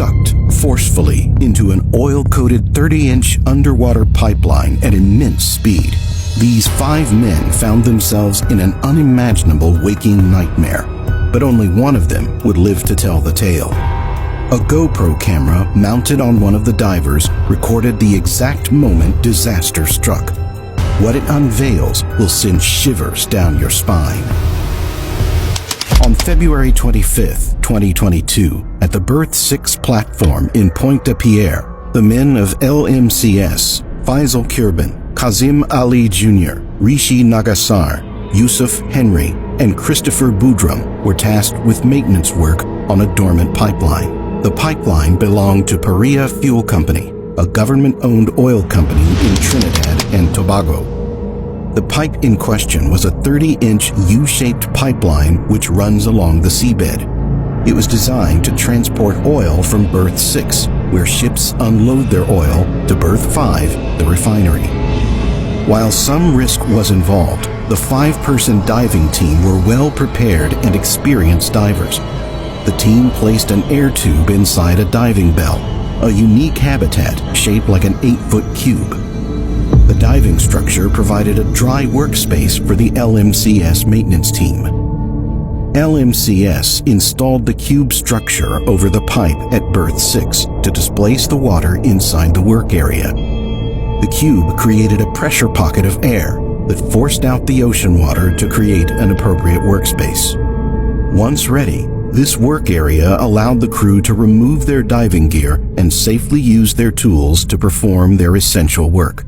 sucked forcefully into an oil-coated 30-inch underwater pipeline at immense speed. These 5 men found themselves in an unimaginable waking nightmare, but only one of them would live to tell the tale. A GoPro camera mounted on one of the divers recorded the exact moment disaster struck. What it unveils will send shivers down your spine. On February 25, 2022, at the Berth 6 platform in Pointe-à-Pierre, the men of LMCS, Faisal Kurban, Kazim Ali Jr., Rishi Nagasar, Yusuf Henry, and Christopher Boudrum were tasked with maintenance work on a dormant pipeline. The pipeline belonged to Paria Fuel Company, a government-owned oil company in Trinidad and Tobago. The pipe in question was a 30-inch U-shaped pipeline which runs along the seabed. It was designed to transport oil from Berth 6, where ships unload their oil, to Berth 5, the refinery. While some risk was involved, the 5-person diving team were well-prepared and experienced divers. The team placed an air tube inside a diving bell, a unique habitat shaped like an 8-foot cube. The diving structure provided a dry workspace for the LMCS maintenance team. LMCS installed the cube structure over the pipe at Berth 6 to displace the water inside the work area. The cube created a pressure pocket of air that forced out the ocean water to create an appropriate workspace. Once ready, this work area allowed the crew to remove their diving gear and safely use their tools to perform their essential work.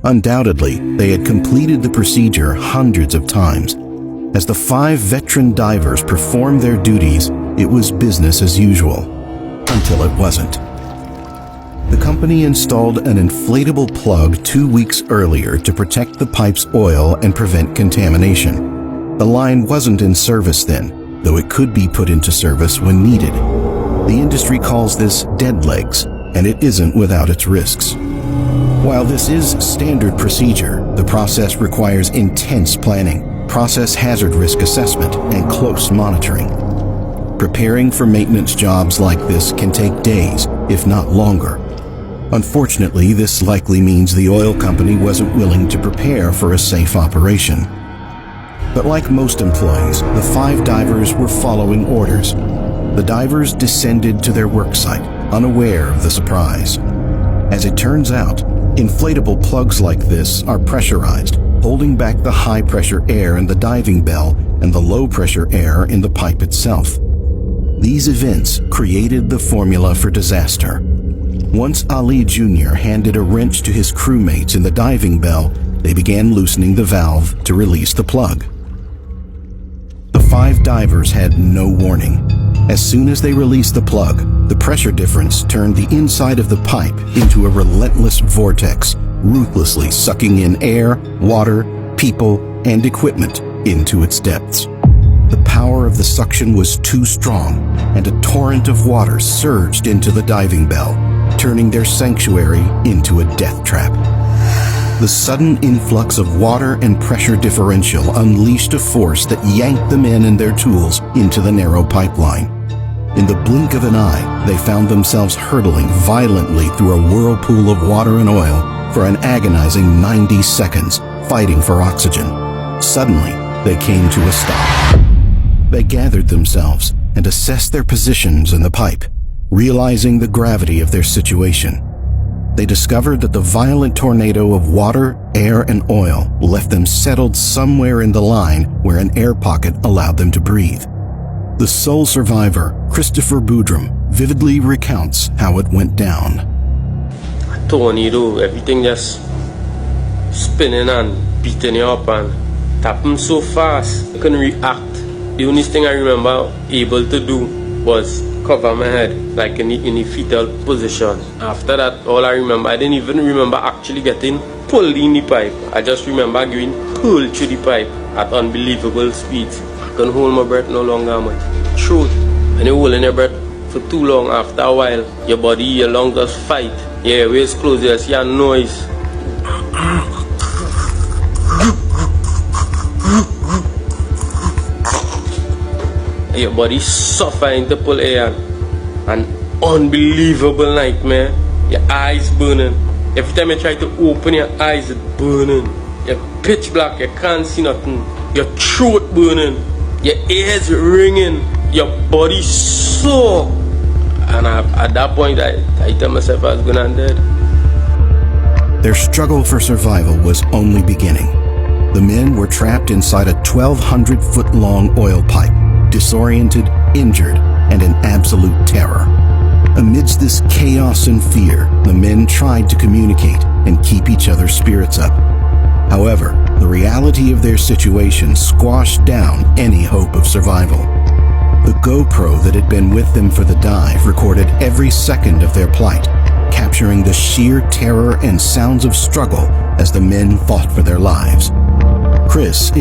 Undoubtedly, they had completed the procedure hundreds of times. As the 5 veteran divers performed their duties, it was business as usual. Until it wasn't. The company installed an inflatable plug 2 weeks earlier to protect the pipe's oil and prevent contamination. The line wasn't in service then, though it could be put into service when needed. The industry calls this dead legs, and it isn't without its risks. While this is standard procedure, the process requires intense planning, process hazard risk assessment, and close monitoring. Preparing for maintenance jobs like this can take days, if not longer. Unfortunately, this likely means the oil company wasn't willing to prepare for a safe operation. But like most employees, the 5 divers were following orders. The divers descended to their work site, unaware of the surprise. As it turns out, inflatable plugs like this are pressurized, holding back the high-pressure air in the diving bell and the low-pressure air in the pipe itself. These events created the formula for disaster. Once Ali Jr. handed a wrench to his crewmates in the diving bell, they began loosening the valve to release the plug. The 5 divers had no warning. As soon as they released the plug, the pressure difference turned the inside of the pipe into a relentless vortex, ruthlessly sucking in air, water, people, and equipment into its depths. The power of the suction was too strong, and a torrent of water surged into the diving bell, turning their sanctuary into a death trap. The sudden influx of water and pressure differential unleashed a force that yanked the men and their tools into the narrow pipeline. In the blink of an eye, they found themselves hurtling violently through a whirlpool of water and oil for an agonizing 90 seconds, fighting for oxygen. Suddenly, they came to a stop. They gathered themselves and assessed their positions in the pipe, realizing the gravity of their situation. They discovered that the violent tornado of water, air, and oil left them settled somewhere in the line where an air pocket allowed them to breathe. The sole survivor, Christopher Boudrum, vividly recounts how it went down. Tornado, everything just spinning and beating you up, and it happened so fast, I couldn't react. The only thing I remember able to do was cover my head, like in the fetal position. After that, all I remember, I didn't even remember actually getting pulled in the pipe. I just remember going pulled through the pipe at unbelievable speeds. I couldn't hold my breath no longer, my throat. When you're holding your breath for too long, after a while, your body, your lungs just fight. Your airways close, you see a noise. Your body suffering to pull air, and unbelievable nightmare. Your eyes burning. Every time you try to open your eyes, it's burning. You're pitch black, you can't see nothing. Your throat burning. Your ears ringing. Your body sore. And at that point, I tell myself I was gonna end dead. Their struggle for survival was only beginning. The men were trapped inside a 1,200-foot-long oil pipe, disoriented, injured, and in absolute terror. Amidst this chaos and fear, the men tried to communicate and keep each other's spirits up. However, the reality of their situation squashed down any hope of survival. The GoPro that had been with them for the dive recorded every second of their plight, capturing the sheer terror and sounds of struggle as the men fought for their lives. Chris